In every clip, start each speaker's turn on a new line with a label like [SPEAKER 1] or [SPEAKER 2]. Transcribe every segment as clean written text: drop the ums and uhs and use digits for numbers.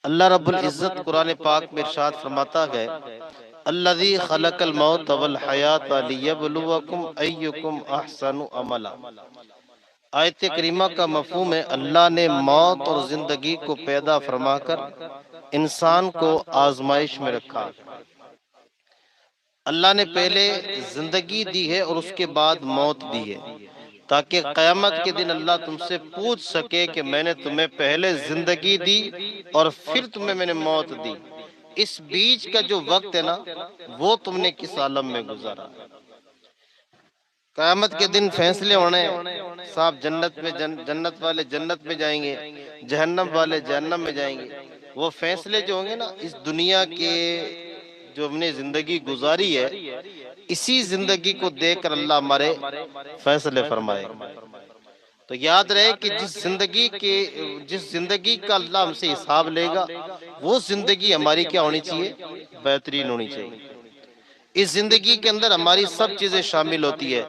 [SPEAKER 1] اللہ رب العزت قرآن پاک میں ارشاد فرماتا ہے الذی خلق الموت والحیات لیبلوکم ایکم احسن عملا۔ آیت کریمہ کا مفہوم ہے اللہ نے موت اور زندگی کو پیدا فرما کر انسان کو آزمائش میں رکھا۔ اللہ نے پہلے زندگی دی ہے اور اس کے بعد موت دی ہے تاکہ قیامت کے دن اللہ تم سے پوچھ سکے کہ میں نے تمہیں پہلے زندگی دی اور پھر تمہیں میں نے موت دی، اس بیچ کا جو وقت ہے نا وہ تم نے کس عالم میں گزارا۔ قیامت کے دن فیصلے ہونے، صاحب جنت میں جنت والے جنت میں جائیں گے، جہنم والے جہنم میں جائیں گے۔ وہ فیصلے جو ہوں گے نا اس دنیا کے جو ہم نے زندگی گزاری ہے، اسی زندگی کو دیکھ کر اللہ ہمارے فیصلے فرمائے۔ تو یاد رہے کہ جس زندگی کا اللہ ہم سے حساب لے گا وہ زندگی ہماری کیا ہونی چاہیے؟ بہترین ہونی چاہیے۔ اس زندگی کے اندر ہماری سب چیزیں شامل ہوتی ہے،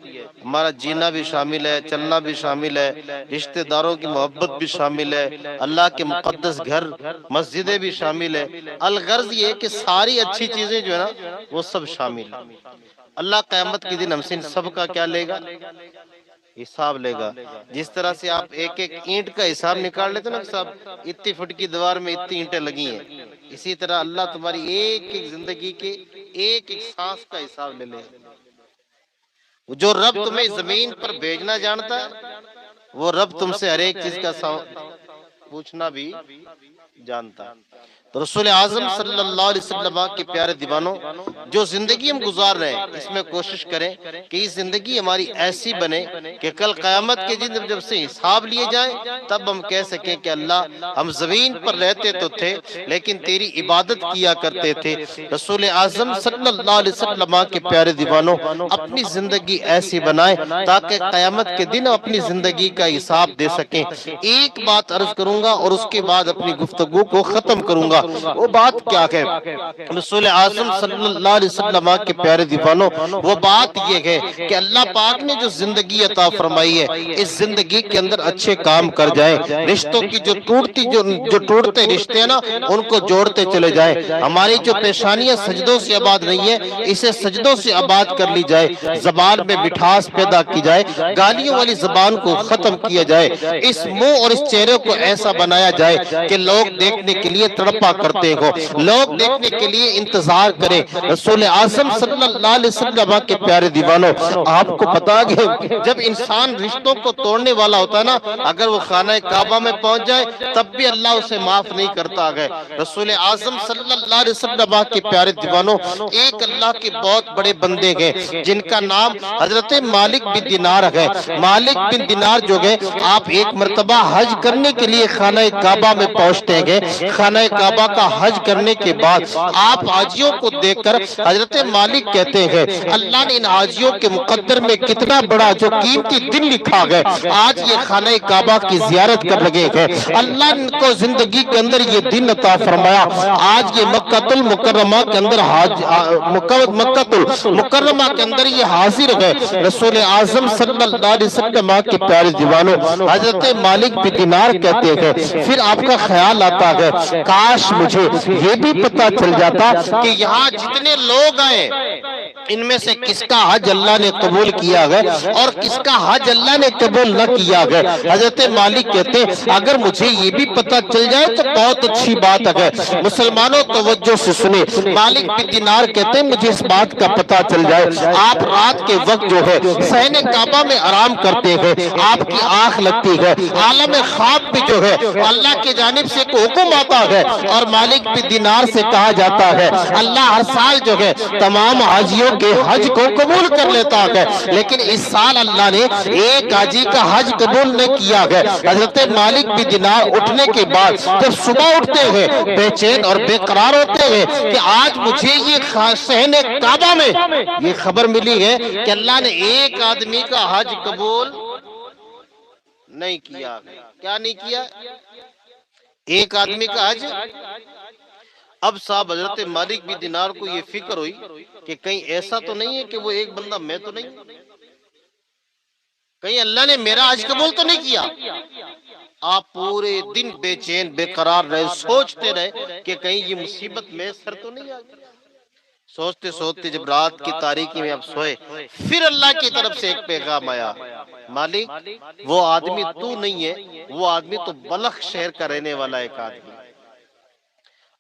[SPEAKER 1] ہمارا جینا بھی شامل ہے، چلنا بھی شامل ہے، رشتہ داروں کی محبت بھی شامل ہے، اللہ کے مقدس گھر مسجدیں بھی شامل ہے۔ الغرض یہ ہے کہ ساری اچھی چیزیں جو ہے نا وہ سب شامل ہیں۔ اللہ قیامت کے دن ہم سے ان سب کا کیا لے گا؟ حساب لے گا۔ جس طرح سے آپ ایک ایک اینٹ کا حساب نکال لیتے نا صاحب، اتنی فٹ کی دیوار میں اتنی اینٹیں لگی ہیں، اسی طرح اللہ تمہاری ایک ایک زندگی کے ایک ایک سانس کا حساب لے لے۔ جو رب تمہیں زمین پر بھیجنا جانتا ہے وہ رب تم سے ہر ایک چیز کا پوچھنا بھی جانتا ہے۔ تو رسول اعظم صلی اللہ علیہ وسلم کے پیارے دیوانوں، جو زندگی ہم گزار رہے ہیں اس میں کوشش کریں کہ یہ زندگی ہماری ایسی بنے کہ کل قیامت کے دن جب سے حساب لیے جائیں تب ہم کہہ سکیں کہ اللہ ہم زمین پر رہتے تو تھے لیکن تیری عبادت کیا کرتے تھے۔ رسول اعظم صلی اللہ علیہ وسلم کے پیارے دیوانوں، اپنی زندگی ایسی بنائیں تاکہ قیامت کے دن اپنی زندگی کا حساب دے سکیں۔ ایک بات عرض کروں گا اور اس کے بعد اپنی گفتگو کو ختم کروں گا۔ وہ بات کیا ہے؟ رسول اعظم صلی اللہ علیہ وسلم کے پیارے دیوانوں، وہ بات یہ ہے کہ اللہ پاک نے جو زندگی عطا فرمائی ہے اس زندگی کے اندر اچھے کام کر جائیں، رشتوں کی جو ٹوٹتے رشتے ہیں نا ان کو جوڑتے چلے جائیں۔ ہماری جو پیشانیاں سجدوں سے آباد نہیں ہے اسے سجدوں سے آباد کر لی جائے، زبان میں مٹھاس پیدا کی جائے، گالیوں والی زبان کو ختم کیا جائے، اس منہ اور اس چہرے کو ایسا بنایا جائے کہ لوگ دیکھنے کے لیے تڑپا کرتے ہو، لوگ دیکھنے کے لیے انتظار کریں۔ رسول اعظم صلی اللہ علیہ وسلم کے پیارے دیوانوں، آپ کو پتا ہے جب انسان رشتوں کو توڑنے والا ہوتا ہے نا، اگر وہ خانہ کعبہ میں پہنچ جائے تب بھی اللہ اسے معاف نہیں کرتا ہے۔ رسول اعظم صلی اللہ علیہ وسلم کے پیارے دیوانوں، ایک اللہ کے بہت بڑے بندے ہیں جن کا نام حضرت مالک بن دینار ہے۔ مالک بن دینار جو ہے، آپ ایک مرتبہ حج کرنے کے لیے خانہ کعبہ میں پہنچتے ہیں۔ خانہ کعبہ کا حج کرنے کے بعد آپ حاجیوں کو دیکھ کر حضرت مالک کہتے ہیں اللہ نے ان حاجیوں کے مقدر میں کتنا بڑا جو قیمتی دن لکھا ہے، آج یہ خانہ کعبہ کی زیارت کر لگے ہیں، اللہ نے ان کو زندگی کے اندر یہ دن عطا فرمایا، آج یہ مکہ المکرمہ کے اندر مکہ المکرمہ کے اندر یہ حاضر ہے۔ رسول اعظم صلی اللہ علیہ وسلم کے پیارے دیوانوں، حضرت مالک بن دینار کہتے ہیں پھر آپ کا خیال آتا ہے کاش مجھے یہ بھی پتا چل جاتا کہ یہاں جتنے لوگ آئے ان میں سے کس کا حج اللہ نے قبول کیا ہے اور کس کا حج اللہ نے قبول نہ کیا ہے۔ حضرت مالک کہتے ہیں اگر مجھے یہ بھی پتا چل جائے تو بہت اچھی بات ہے۔ مسلمانوں توجہ سے سنیں، مالک بن دینار کہتے ہیں مجھے اس بات کا پتا چل جائے، آپ رات کے وقت جو ہے صحن کعبہ میں آرام کرتے ہیں، آپ کی آنکھ لگتی ہے، عالم خواب بھی جو ہے اللہ کی جانب سے کوئی حکم آتا ہے اور مالک بن دینار سے کہا جاتا ہے اللہ ہر سال جو ہے تمام حاجیوں کے حج کو قبول کر لیتا ہے، لیکن اس سال اللہ نے ایک حاجی کا حج قبول نہیں کیا ہے۔ حضرت مالک بن دینار اٹھنے کے بعد جب صبح اٹھتے ہیں بے چین اور بے قرار ہوتے ہیں کہ آج مجھے یہ صحن کعبہ میں یہ خبر ملی ہے کہ اللہ نے ایک آدمی کا حج قبول نہیں کیا۔ کیا نہیں کیا؟ ایک آدمی کا حج۔ اب صاحب حضرت مالک بن دینار کو یہ فکر ہوئی کہ کہیں ایسا تو نہیں ہے کہ وہ ایک بندہ میں تو نہیں، کہیں اللہ نے میرا حج قبول تو نہیں کیا۔ آپ پورے دن بے چین بے قرار رہے، سوچتے رہے کہ کہیں یہ مصیبت میں سر تو نہیں آ گئی۔ سوچتے سوچتے جب رات کی تاریکی میں آپ سوئے، پھر اللہ کی طرف سے ایک پیغام آیا، مالک وہ آدمی تو نہیں ہے، وہ آدمی تو بلخ شہر کا رہنے والا ایک آدمی۔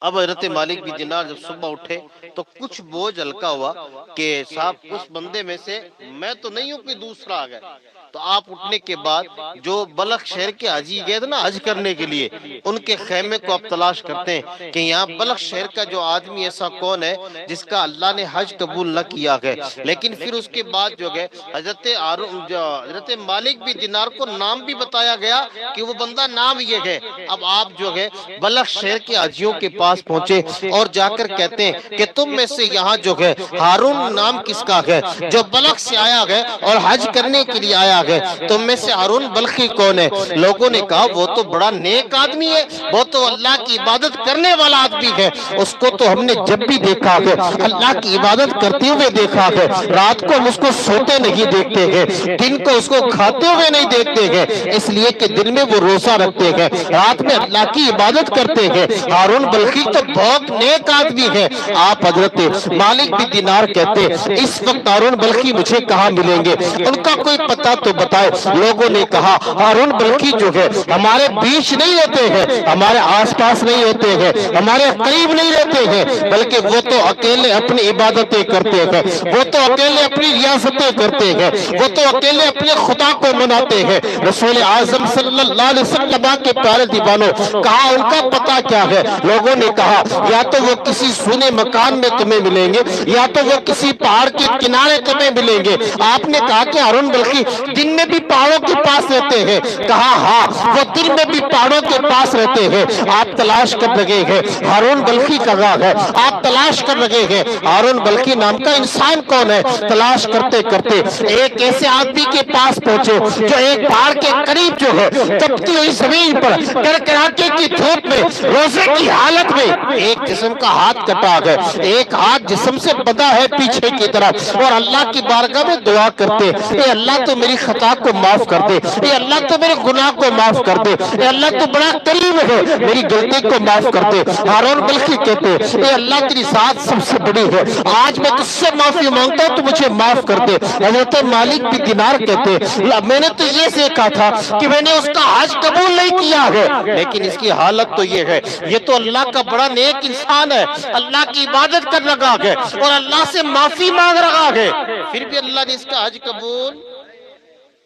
[SPEAKER 1] اب حضرت مالک بن دینار جب صبح اٹھے تو کچھ بوجھ ہلکا ہوا کہ صاحب اس بندے میں سے میں تو نہیں ہوں کہ دوسرا آ گیا۔ تو آپ اٹھنے کے بعد جو بلخ شہر کے حاجی گئے تھے نا حج کرنے کے لیے، ان کے خیمے کو آپ تلاش کرتے ہیں کہ یہاں بلخ شہر کا جو آدمی ایسا کون ہے جس کا اللہ نے حج قبول نہ کیا گئے۔ لیکن پھر اس کے بعد جو گئے حضرت مالک بن دینار کو نام بھی بتایا گیا کہ وہ بندہ نام یہ ہے۔ اب آپ جو ہے بلخ شہر کے حاجیوں کے پاس پہنچے اور جا کر کہتے ہیں کہ تم میں سے یہاں جو ہے ہارون نام کس کا ہے جو بلخ سے آیا ہے اور حج کرنے کے لیے آیا ہے، تم میں سے ہارون بلخی کون ہے؟ لوگوں نے کہا وہ تو بڑا نیک آدمی ہے، وہ تو اللہ کی عبادت کرنے والا آدمی ہے، اس کو تو ہم نے جب بھی دیکھا ہے اللہ کی عبادت کرتے ہوئے دیکھا ہے، رات کو ہم اس کو سوتے نہیں دیکھتے ہیں، دن کو اس کو کھاتے ہوئے نہیں دیکھتے ہیں، اس لیے کہ دن میں وہ روزہ رکھتے ہیں، رات میں اللہ کی عبادت کرتے ہیں۔ ہارون بلخی تو بہت نیک آدمی ہے۔ آپ حضرت مالک بن دینار کہتے اس وقت ہارون بلخی مجھے کہاں ملیں گے؟ ان کا کوئی پتہ تو بتائے۔ لوگوں نے کہا ہارون بلخی جو ہے ہمارے بیچ نہیں رہتے ہیں، ہمارے آس پاس نہیں رہتے ہیں، ہمارے قریب نہیں رہتے ہیں، بلکہ وہ تو اکیلے اپنی عبادتیں کرتے ہیں، وہ تو اکیلے اپنی ریاستیں کرتے ہیں، وہ تو اکیلے اپنے خدا کو مناتے ہیں۔ رسول اعظم صلی اللہ علیہ وسلم کے پیارے دیوانوں، کہا ان کا پتہ کیا ہے؟ لوگوں نے کہا یا تو وہ کسی سونے مکان میں تمہیں ملیں گے یا تو وہ کسی پہاڑ کے کنارے تمہیں ملیں گے۔ آپ نے کہا کہ ہارون بلخی دن میں بھی پہاڑوں کے پاس رہتے ہیں؟ کہا ہاں وہ دن میں بھی پہاڑوں کے پاس رہتے ہیں۔ آپ تلاش کر رہے ہیں ہارون بلخی کہاں ہے، آپ تلاش کر رہے ہیں ہارون بلخی نام کا انسان کون ہے۔ تلاش کرتے کرتے ایک ایسے آدمی کے پاس پہنچے جو ایک پہاڑ کے قریب جو ہے تپتی ہوئی زمین پر کڑکڑاتے کی دھوپ میں روزے کی حالت میں ایک جسم کا ہاتھ کٹا ہے، ایک ہاتھ جسم سے بندھا ہے پیچھے کی طرف، اور اللہ کی بارگاہ میں دعا کرتے اے اللہ تو میری خطا کو معاف کر دے، اے اللہ تو میرے گناہ کو معاف کر دے، اے اللہ تو بڑا کریم ہے میری غلطی کو معاف کر دے۔ ہارون بلخی کہتے اے اللہ تیری ذات سب سے بڑی ہے، آج میں تجھ سے معافی مانگتا ہوں تو مجھے معاف کر دے۔ حضرت مالک بن دینار کہتے میں نے تو یہ سیکھا تھا کہ میں نے اس کا حج قبول نہیں کیا ہے، لیکن اس کی حالت تو یہ ہے، یہ تو اللہ کا بڑا نیک انسان ہے، اللہ کی عبادت کر رہا ہے اور اللہ سے معافی مانگ رہا ہے، پھر بھی اللہ نے اس کا حج قبول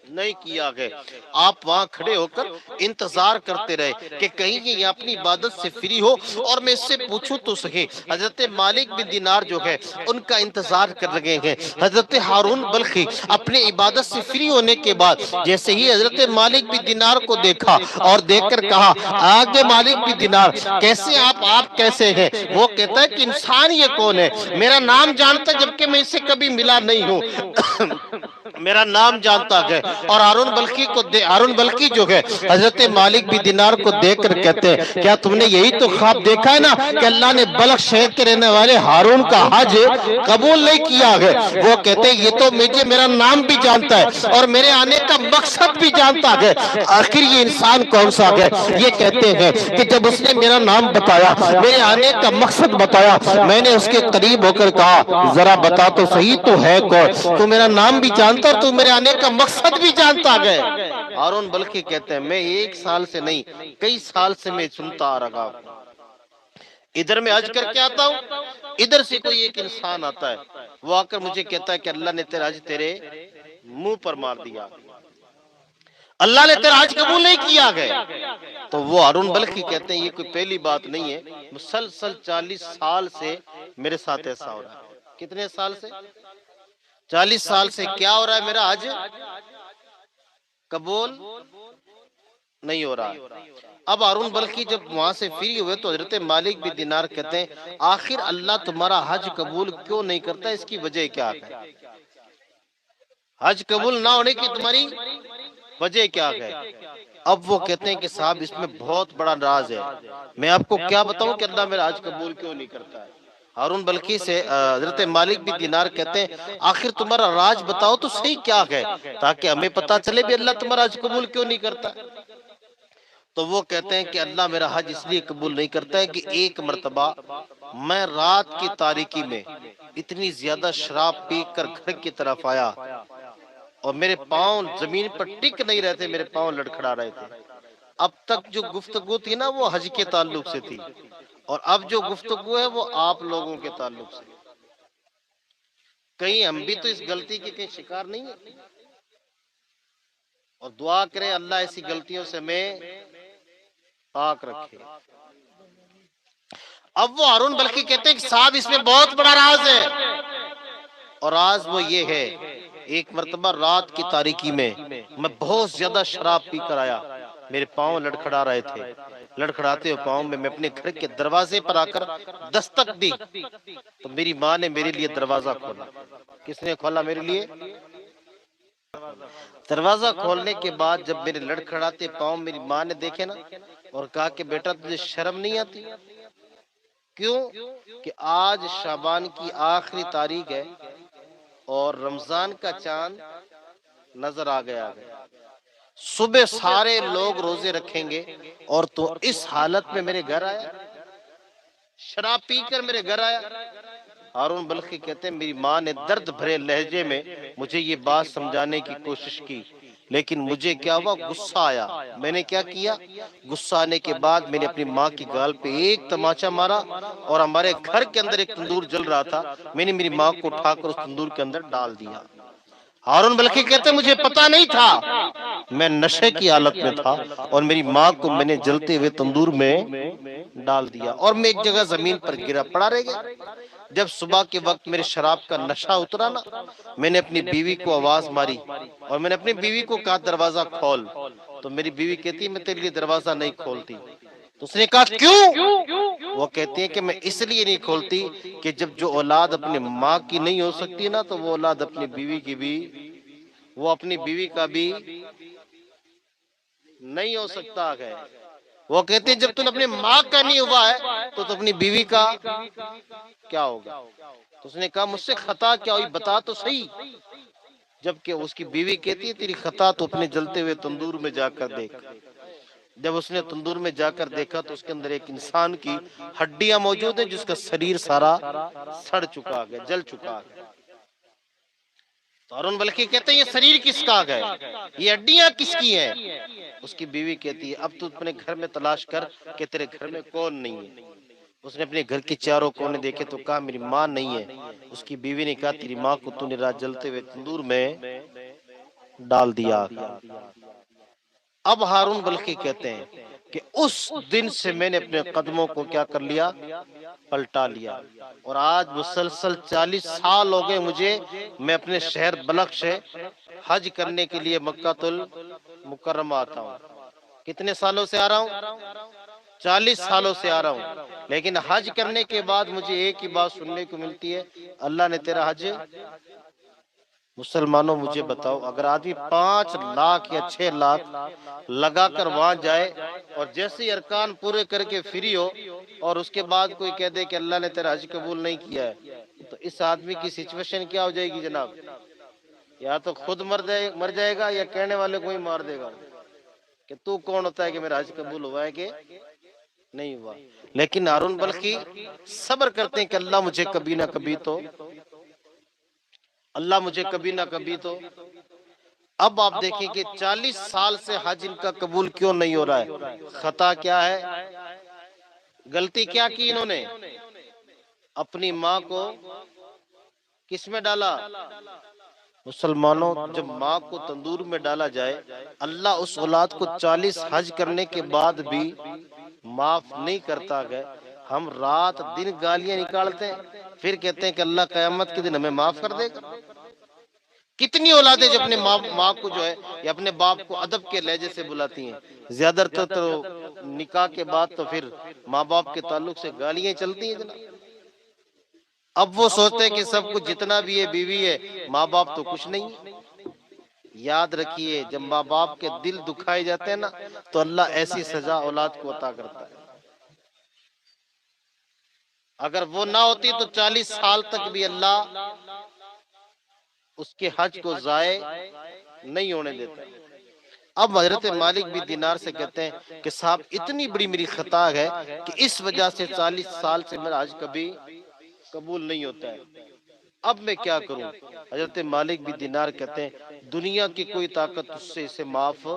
[SPEAKER 1] نہیں کیا گئے۔ آپ وہاں کھڑے ہو کر انتظار کرتے رہے کہ کہیں یہ اپنی عبادت سے فری ہو اور میں اس سے پوچھوں تو سکے۔ حضرت مالک بن دینار جو ہے ان کا انتظار کر رہے ہیں۔ حضرت ہارون بلخی اپنی عبادت سے فری ہونے کے بعد جیسے ہی حضرت مالک بن دینار کو دیکھا اور دیکھ کر کہا آگے مالک بن دینار کیسے آپ کیسے ہیں؟ وہ کہتا ہے کہ انسان یہ کون ہے؟ میرا نام جانتا جبکہ میں اس سے کبھی ملا نہیں ہوں میرا نام جانتا ہے۔ اور ہارون بلخی جو ہے حضرت مالک بن دینار کو دیکھ کر کہتے ہیں کیا تم نے یہی تو خواب دیکھا ہے نا کہ اللہ نے بلخ شہر کے رہنے والے ہارون کا حج قبول نہیں کیا ہے؟ وہ کہتے ہیں یہ تو میرا نام بھی جانتا ہے اور میرے آنے کا مقصد بھی جانتا ہے، آخر یہ انسان کون سا ہے؟ یہ کہتے ہیں کہ جب اس نے میرا نام بتایا، میرے آنے کا مقصد بتایا، میں نے اس کے قریب ہو کر کہا ذرا بتا تو صحیح تو ہے کون؟ تو میرا نام بھی جانتا اور تو میرے آنے کا مقصد بھی جانتا گئے۔ ہارون بلخی کہتے ہیں میں ایک سال سے نہیں کئی سال سے میں سنتا آ رہا ہوں، ادھر میں حج کر کے آتا ہوں، ادھر سے کوئی ایک انسان آتا ہے، وہ آ کر مجھے کہتا ہے کہ اللہ نے تیرا حج تیرے منہ پر مار دیا، اللہ نے تیرا حج قبول نہیں کیا گیا۔ تو وہ ہارون بلخی کہتے ہیں یہ کوئی پہلی بات نہیں ہے، مسلسل 40 سال سے میرے ساتھ ایسا ہو رہا ہے۔ کتنے سال سے؟ 40 سال سے کیا ہو رہا ہے؟ میرا حج قبول نہیں ہو رہا ہے۔ اب ہارون بلخی جب وہاں سے فری ہوئے تو حضرت مالک بن دینار کہتے ہیں آخر اللہ تمہارا حج قبول کیوں نہیں کرتا، اس کی وجہ کیا ہے؟ حج قبول نہ ہونے کی تمہاری وجہ کیا ہے؟ اب وہ کہتے ہیں کہ صاحب اس میں بہت بڑا راز ہے، میں آپ کو کیا بتاؤں کہ اللہ میرا حج قبول کیوں نہیں کرتا ہے۔ ہارون بلخی سے حضرت مالک بن دینار کہتے ہیں آخر تمہارا راز بتاؤ تو صحیح کیا ہے تاکہ ہمیں پتا چلے بھی اللہ تمہارا حج قبول کیوں نہیں کرتا۔ تو وہ کہتے ہیں کہ اللہ میرا حج اس لیے قبول نہیں کرتا ہے کہ ایک مرتبہ میں رات کی تاریکی میں اتنی زیادہ شراب پی کر گھر کی طرف آیا اور میرے پاؤں زمین پر ٹک نہیں رہتے، میرے پاؤں لڑکھڑا رہے تھے۔ اب تک جو گفتگو تھی نا وہ حج کے تعلق سے تھی، اور اب جو گفتگو ہے وہ آپ لوگوں کے تعلق سے۔ کہیں ہم بھی تو اس غلطی کے کہیں شکار نہیں ہیں؟ اور دعا کرے اللہ ایسی غلطیوں سے میں پاک رکھے۔ اب وہ ہارون بلخی کہتے ہیں کہ صاحب اس میں بہت بڑا راز ہے، اور راز وہ یہ ہے، ایک مرتبہ رات کی تاریکی میں بہت زیادہ شراب پی کر آیا، میرے پاؤں لڑکھڑا رہے تھے، لڑکھڑاتے ہوئے پاؤں میں اپنے گھر کے دروازے پر آ کر دستک دی تو میری ماں نے میرے لیے دروازہ کھولا۔ کس نے کھولا میرے لیے؟ دروازہ کھولنے کے بعد جب میرے لڑکھڑاتے پاؤں میری ماں نے دیکھے نا، اور کہا کہ بیٹا تجھے شرم نہیں آتی؟ کیوں کہ آج شعبان کی آخری تاریخ ہے اور رمضان کا چاند نظر آ گیا ہے، صبح سارے لوگ روزے رکھیں گے اور تو اس حالت میں میرے گھر آیا، شراب پی کر میرے گھر آیا۔ ہارون بلخی کہتے ہیں میری ماں نے درد بھرے لہجے میں مجھے یہ بات سمجھانے کی کوشش کی، لیکن مجھے کیا ہوا؟ غصہ آیا۔ میں نے کیا کیا؟ غصہ آنے کے بعد میں نے اپنی ماں کی گال پہ ایک تماچا مارا، اور ہمارے گھر کے اندر ایک تندور جل رہا تھا، میں نے میری ماں کو اٹھا کر اس تندور کے اندر ڈال دیا۔ ہارون بلخی کہتے ہیں مجھے پتا نہیں تھا، میں نشے کی حالت میں تھا، اور میری ماں کو میں نے جلتے ہوئے تندور میں ڈال دیا، اور میں ایک جگہ زمین پر گرا پڑا رہ گیا۔ جب صبح کے وقت میرے شراب کا نشہ اترا نا، میں نے اپنی بیوی کو آواز ماری، اور میں نے اپنی بیوی کو کہا دروازہ کھول، تو میری بیوی کہتی میں تیرے لیے دروازہ نہیں کھولتی۔ تو اس نے کہا کیوں؟ وہ کہتی ہے کہ میں اس لیے نہیں کھولتی کہ جب جو اولاد اپنی ماں کی نہیں ہو سکتی نا، تو وہ اولاد اپنی بیوی کی بھی، وہ اپنی بیوی کا بھی نہیں ہو سکتا ہے۔ وہ کہتے ہیں جب تم اپنی ماں کا نہیں ہوا ہے تو اپنی بیوی کا کیا ہوگا؟ تو اس نے کہا مجھ سے خطا کیا ہوئی بتا تو صحیح۔ جبکہ اس کی بیوی کہتی ہے تیری خطا تو اپنے جلتے ہوئے تندور میں جا کر دیکھ۔ جب اس نے تندور میں جا کر دیکھا تو اس کے اندر ایک انسان کی ہڈیاں موجود ہیں، جس کا شریر سارا سڑ چکا ہے، جل چکا ہے۔ تو ہارون بلخی کہتے ہیں یہ شریر کس کا ہے؟ یہ ہڈیاں کس کی ہیں؟ اس کی بیوی کہتی ہے اب تو اپنے گھر میں تلاش کر کہ تیرے گھر میں کون نہیں ہے۔ اس نے اپنے گھر کے چاروں کونے دیکھے تو کہا میری ماں نہیں ہے۔ اس کی بیوی نے کہا تیری ماں کو تو نے رات جلتے ہوئے تندور میں ڈال دیا۔ اب ہارون بلخی کہتے ہیں کہ اس دن سے میں نے اپنے قدموں کو کیا کر لیا؟ پلٹا لیا، اور آج مسلسل 40 سال ہو گئے مجھے، میں اپنے شہر بلخ سے حج کرنے کے لیے مکہ المکرمہ آتا ہوں۔ کتنے سالوں سے آ رہا ہوں؟ 40 سالوں سے آ رہا ہوں، لیکن حج کرنے کے بعد مجھے ایک ہی بات سننے کو ملتی ہے، اللہ نے تیرا حج۔ مسلمانوں مجھے بتاؤ، اگر آدمی 5 لاکھ یا 6 لاکھ لگا کر وہاں جائے اور جیسے ارکان پورے کر کے فری ہو، اور اس کے بعد کوئی کہہ دے کہ اللہ نے تیرا حج قبول نہیں کیا ہے، تو اس آدمی کی سچویشن کیا ہو جائے گی جناب؟ یا تو خود مر جائے گا، یا کہنے والے کو ہی مار دے گا کہ تو کون ہوتا ہے کہ میرا حج قبول ہوا ہے کہ نہیں ہوا۔ لیکن ہارون بلخی صبر کرتے ہیں کہ اللہ مجھے کبھی نہ کبھی تو، اللہ مجھے کبھی نہ کبھی تو۔ اب آپ دیکھیں کہ 40 سال سے حج ان کا قبول کیوں نہیں ہو رہا ہے؟ خطا کیا ہے؟ غلطی کیا کی انہوں نے؟ اپنی ماں کو کس میں ڈالا؟ مسلمانوں جب ماں کو تندور میں ڈالا جائے، اللہ اس اولاد کو 40 حج کرنے کے بعد بھی معاف نہیں کرتا ہے۔ ہم رات دن گالیاں نکالتے ہیں، پھر کہتے ہیں کہ اللہ قیامت کے دن ہمیں معاف کر دے گا۔ کتنی اولادیں جو اپنے ماں کو جو ہے یا اپنے باپ کو ادب کے لہجے سے بلاتی ہیں، زیادہ تر تو نکاح کے بعد تو پھر ماں باپ کے تعلق سے گالیاں چلتی ہیں جناب۔ اب وہ سوچتے ہیں کہ سب کچھ جتنا بھی ہے بیوی ہے، ماں باپ تو کچھ نہیں ہے۔ یاد رکھیے جب ماں باپ کے دل دکھائے جاتے ہیں نا، تو اللہ ایسی سزا اولاد کو عطا کرتا ہے۔ اگر وہ نہ ہوتی تو 40 سال تک بھی اللہ اس کے حج کو ضائع نہیں ہونے دیتا۔ اب حضرت مالک بن دینار سے کہتے ہیں کہ صاحب اتنی بڑی میری خطا ہے کہ اس وجہ سے 40 سال سے میرا حج کبھی قبول نہیں ہوتا ہے، اب میں کیا کروں؟ حضرت مالک بن دینار کہتے ہیں دنیا کی کوئی طاقت اس سے اسے معاف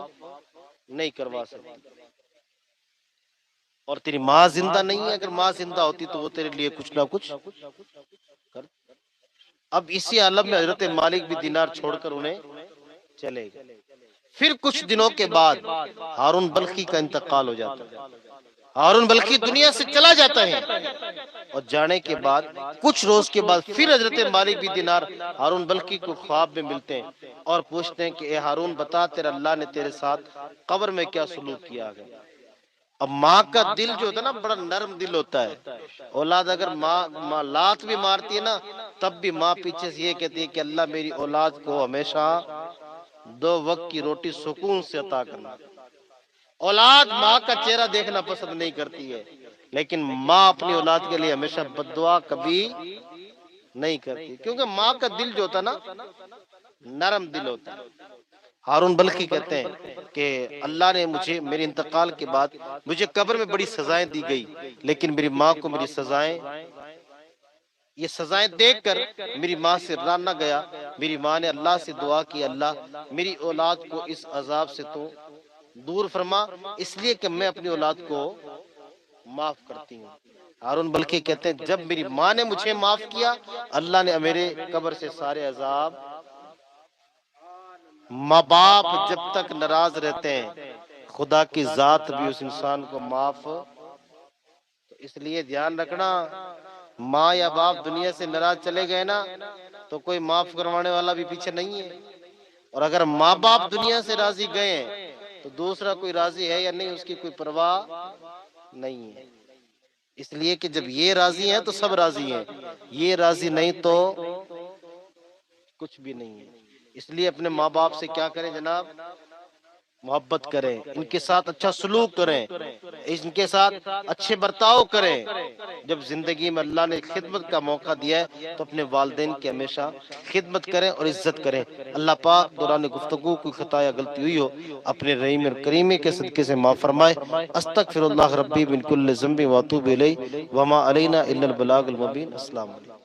[SPEAKER 1] نہیں کروا سکتی، اور تیری ماں زندہ نہیں ہے، اگر ماں زندہ ہوتی تو وہ تیرے لیے کچھ نہ کچھ کر۔ اب اسی عالم میں حضرت مالک بن دینار چھوڑ کر انہیں چلے گئے۔ پھر کچھ دنوں کے بعد ہارون بلخی کا انتقال ہو جاتا ہے، ہارون بلخی دنیا سے چلا جاتا ہے، اور جانے کے بعد کچھ روز کے بعد پھر حضرت مالک بن دینار ہارون بلخی کو خواب میں ملتے ہیں اور پوچھتے ہیں کہ اے ہارون بتا تیرا اللہ نے تیرے ساتھ قبر میں کیا سلوک کیا ہے۔ اب ماں کا دل جو ہوتا ہے نا بڑا نرم دل ہوتا ہے، اولاد اگر ماں لات بھی مارتی ہے نا تب بھی ماں پیچھے سے یہ کہتی ہے کہ اللہ میری اولاد کو ہمیشہ 2 وقت کی روٹی سکون سے عطا کرنا۔ اولاد ماں کا چہرہ دیکھنا پسند نہیں کرتی ہے، لیکن ماں اپنی اولاد کے لیے ہمیشہ بد دعا کبھی نہیں کرتی، کیونکہ ماں کا دل جو ہوتا ہے نا نرم دل ہوتا ہے۔ ہارون بلخی کہتے ہیں کہ اللہ نے مجھے میرے انتقال کے بعد مجھے قبر میں بڑی سزائیں دی گئی، لیکن میری ماں کو میری یہ سزائیں دیکھ کر میری ماں سے رہ نہ گیا۔ میری ماں نے اللہ سے دعا کی اللہ میری اولاد کو اس عذاب سے تو دور فرما، اس لیے کہ میں اپنی اولاد کو معاف کرتی ہوں۔ ہارون بلخی کہتے ہیں جب میری ماں نے مجھے معاف کیا اللہ نے میرے قبر سے سارے عذاب۔ ماں باپ جب تک ناراض رہتے ہیں خدا کی ذات بھی اس انسان کو معاف، تو اس لیے دھیان رکھنا ماں یا باپ دنیا سے ناراض چلے گئے نا تو کوئی معاف کروانے والا بھی پیچھے نہیں ہے، اور اگر ماں باپ دنیا سے راضی گئے ہیں تو دوسرا کوئی راضی ہے یا نہیں اس کی کوئی پرواہ نہیں ہے۔ اس لیے کہ جب یہ راضی ہیں تو سب راضی ہیں، یہ راضی نہیں تو کچھ بھی نہیں ہے۔ اس لیے اپنے ماں باپ سے کیا کریں جناب؟ محبت کریں، ان کے ساتھ اچھا سلوک کریں، ان کے ساتھ اچھے برتاؤ کریں۔ جب زندگی میں اللہ نے خدمت کا موقع دیا ہے تو اپنے والدین کی ہمیشہ خدمت کریں اور عزت کریں۔ اللہ پاک دوران گفتگو کوئی خطا یا غلطی ہوئی ہو اپنے رحیم اور کریم کے صدقے سے معاف فرمائے۔ استغفر اللہ ربی من کل ذنب واتوب الیہ وما علینا الا البلاغ المبین۔ السلام علیکم۔